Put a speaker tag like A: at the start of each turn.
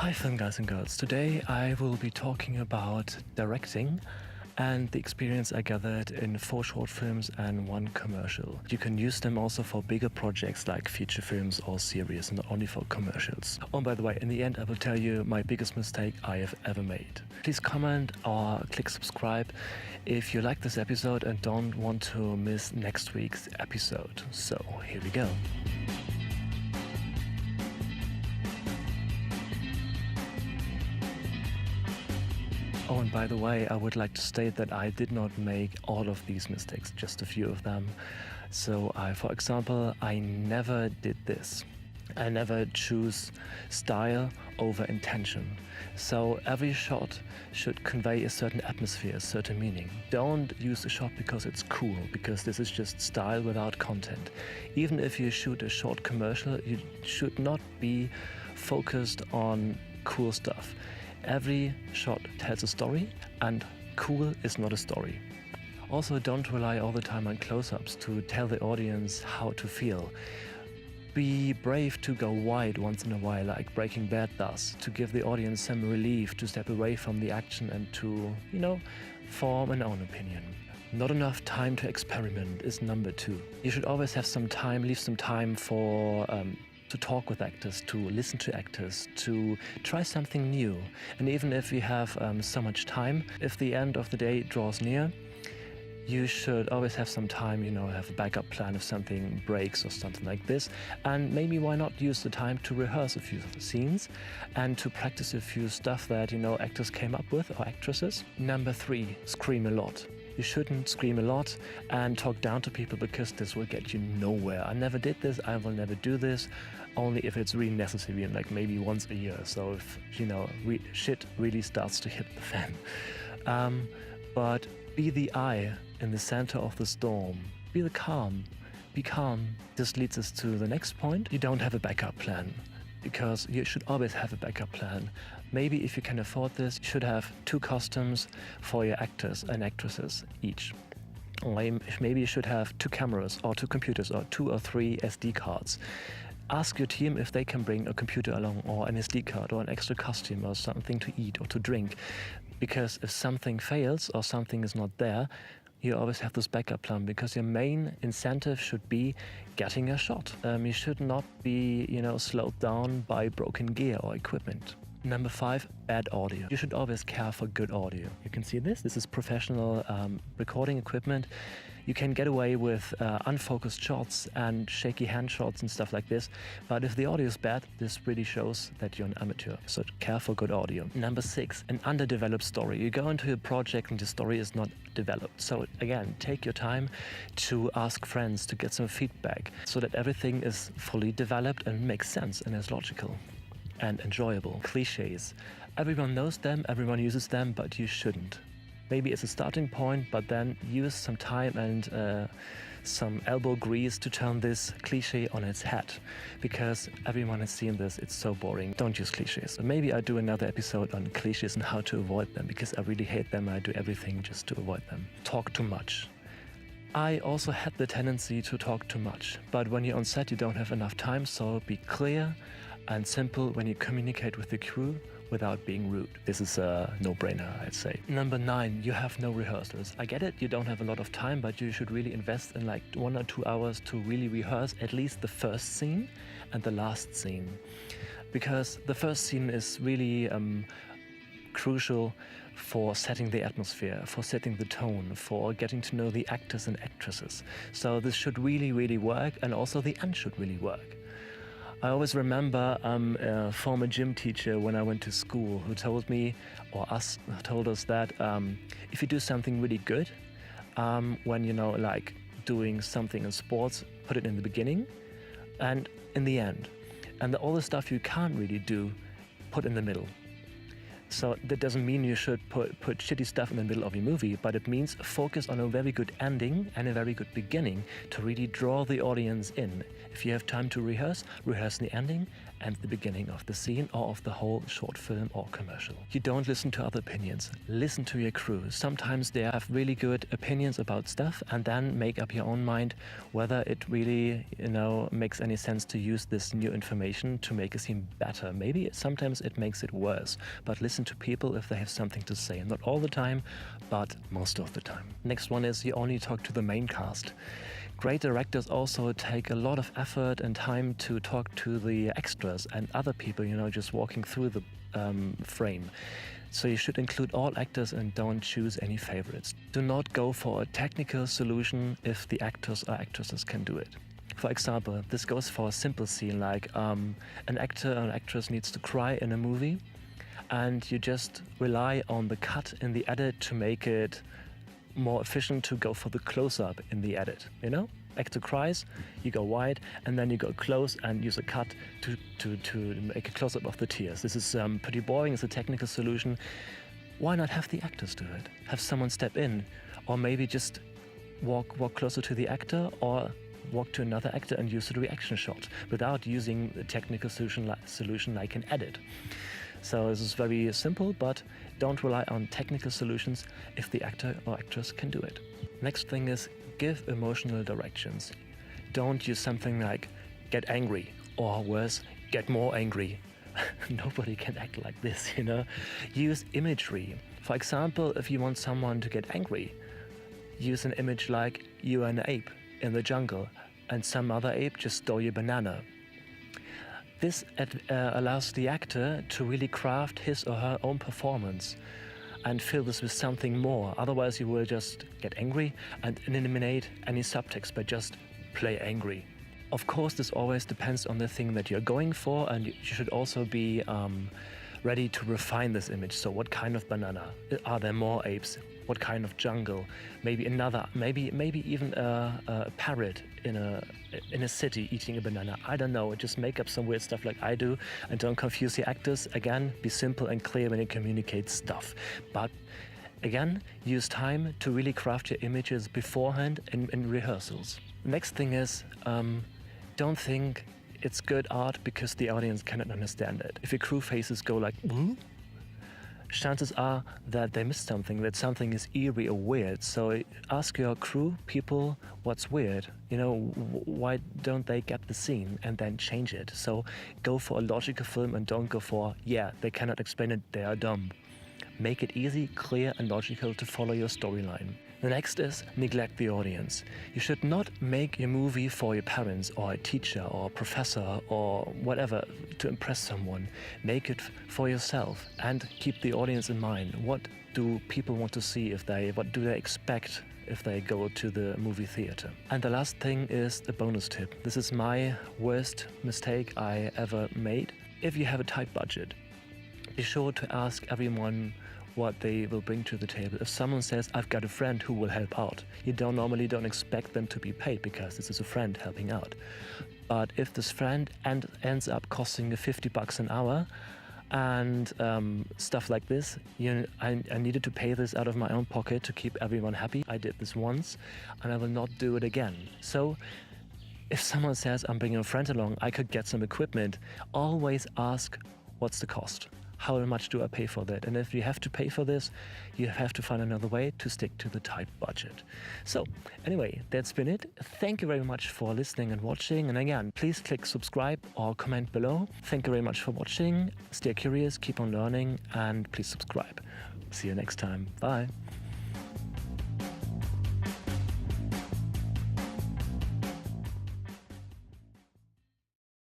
A: Hi film guys and girls, today I will be talking about directing and the experience I gathered in 4 short films and 1 commercial. You can use them also for bigger projects like feature films or series, not only for commercials. Oh, and by the way, in the end I will tell you my biggest mistake I have ever made. Please comment or click subscribe if you like this episode and don't want to miss next week's episode. So here we go. Oh, and by the way, I would like to state that I did not make all of these mistakes, just a few of them. So for example, I never did this. I never choose style over intention. So every shot should convey a certain atmosphere, a certain meaning. Don't use a shot because it's cool, because this is just style without content. Even if you shoot a short commercial, you should not be focused on cool stuff. Every shot tells a story, and cool is not a story. Also, don't rely all the time on close-ups to tell the audience how to feel. Be brave to go wide once in a while, like Breaking Bad does, to give the audience some relief, to step away from the action and to, form an own opinion. Not enough time to experiment is number 2. You should always have some time, leave some time for to talk with actors, to listen to actors, to try something new. And even if you have so much time, if the end of the day draws near, you should always have some time, have a backup plan if something breaks or something like this. And maybe why not use the time to rehearse a few scenes and to practice a few stuff that, actors came up with or actresses. Number 3, scream a lot. You shouldn't scream a lot and talk down to people because this will get you nowhere. I never did this, I will never do this, only if it's really necessary and like maybe once a year. So if, shit really starts to hit the fan. But be the eye in the center of the storm. Be calm. This leads us to the next point. You don't have a backup plan, because you should always have a backup plan. Maybe if you can afford this, you should have 2 costumes for your actors and actresses each. Or maybe you should have 2 cameras or 2 computers or 2 or 3 SD cards. Ask your team if they can bring a computer along or an SD card or an extra costume or something to eat or to drink. Because if something fails or something is not there, you always have this backup plan, because your main incentive should be getting a shot. You should not be, slowed down by broken gear or equipment. Number 5, bad audio. You should always care for good audio. You can see this. This is professional recording equipment. You can get away with unfocused shots and shaky hand shots and stuff like this. But if the audio is bad, this really shows that you're an amateur. So care for good audio. Number 6, an underdeveloped story. You go into a project and the story is not developed. So again, take your time to ask friends, to get some feedback, so that everything is fully developed and makes sense and is logical and enjoyable. Cliches. Everyone knows them, everyone uses them, but you shouldn't. Maybe it's a starting point, but then use some time and some elbow grease to turn this cliche on its head, because everyone has seen this. It's so boring. Don't use cliches. Maybe I do another episode on cliches and how to avoid them, because I really hate them. I do everything just to avoid them. Talk too much. I also had the tendency to talk too much, but when you're on set you don't have enough time, so be clear and simple when you communicate with the crew without being rude. This is a no-brainer, I'd say. Number 9, you have no rehearsals. I get it, you don't have a lot of time, but you should really invest in like 1 or 2 hours to really rehearse at least the first scene and the last scene. Because the first scene is really crucial for setting the atmosphere, for setting the tone, for getting to know the actors and actresses. So this should really, really work, and also the end should really work. I always remember a former gym teacher when I went to school who told me, or told us that if you do something really good, when like doing something in sports, put it in the beginning and in the end. And all the stuff you can't really do, put in the middle. So that doesn't mean you should put shitty stuff in the middle of your movie, but it means focus on a very good ending and a very good beginning to really draw the audience in. If you have time to rehearse the ending and the beginning of the scene or of the whole short film or commercial. You don't listen to other opinions. Listen to your crew. Sometimes they have really good opinions about stuff, and then make up your own mind whether it really, makes any sense to use this new information to make a scene better. Maybe sometimes it makes it worse, but listen to people if they have something to say. Not all the time, but most of the time. Next one is you only talk to the main cast. Great directors also take a lot of effort and time to talk to the extras and other people, just walking through the frame. So you should include all actors and don't choose any favorites. Do not go for a technical solution if the actors or actresses can do it. For example, this goes for a simple scene like an actor or actress needs to cry in a movie, and you just rely on the cut in the edit to make it more efficient to go for the close-up in the edit. Actor cries, you go wide, and then you go close and use a cut to make a close-up of the tears. This is pretty boring. It's a technical solution. Why not have the actors do it? Have someone step in, or maybe just walk closer to the actor, or walk to another actor and use a reaction shot without using a technical solution like an edit. So this is very simple, but don't rely on technical solutions if the actor or actress can do it. Next thing is give emotional directions. Don't use something like get angry, or worse, get more angry. Nobody can act like this, Use imagery. For example, if you want someone to get angry, use an image like you are an ape in the jungle and some other ape just stole your banana. This allows the actor to really craft his or her own performance and fill this with something more. Otherwise, you will just get angry and eliminate any subtext by just play angry. Of course, this always depends on the thing that you're going for, and you should also be ready to refine this image. So what kind of banana? Are there more apes? What kind of jungle? Maybe even a parrot in a city eating a banana. I don't know. Just make up some weird stuff like I do, and don't confuse the actors. Again, be simple and clear when you communicate stuff. But again, use time to really craft your images beforehand in rehearsals. Next thing is, don't think it's good art because the audience cannot understand it. If your crew faces go like, "Woo?" chances are that they missed something, that something is eerie or weird. So ask your crew people what's weird. Why don't they get the scene, and then change it. So go for a logical film and don't go for, they cannot explain it, they are dumb. Make it easy, clear, and logical to follow your storyline. The next is neglect the audience. You should not make your movie for your parents or a teacher or a professor or whatever to impress someone. Make it for yourself and keep the audience in mind. What do people want to see what do they expect if they go to the movie theater? And the last thing is a bonus tip. This is my worst mistake I ever made. If you have a tight budget, be sure to ask everyone what they will bring to the table. If someone says, I've got a friend who will help out, you normally don't expect them to be paid because this is a friend helping out. But if this friend ends up costing you $50 an hour and stuff like this, I needed to pay this out of my own pocket to keep everyone happy. I did this once and I will not do it again. So if someone says, I'm bringing a friend along, I could get some equipment, always ask, what's the cost? How much do I pay for that? And if you have to pay for this, you have to find another way to stick to the tight budget. So anyway, that's been it. Thank you very much for listening and watching. And again, please click subscribe or comment below. Thank you very much for watching. Stay curious, keep on learning, and please subscribe. See you next time. Bye.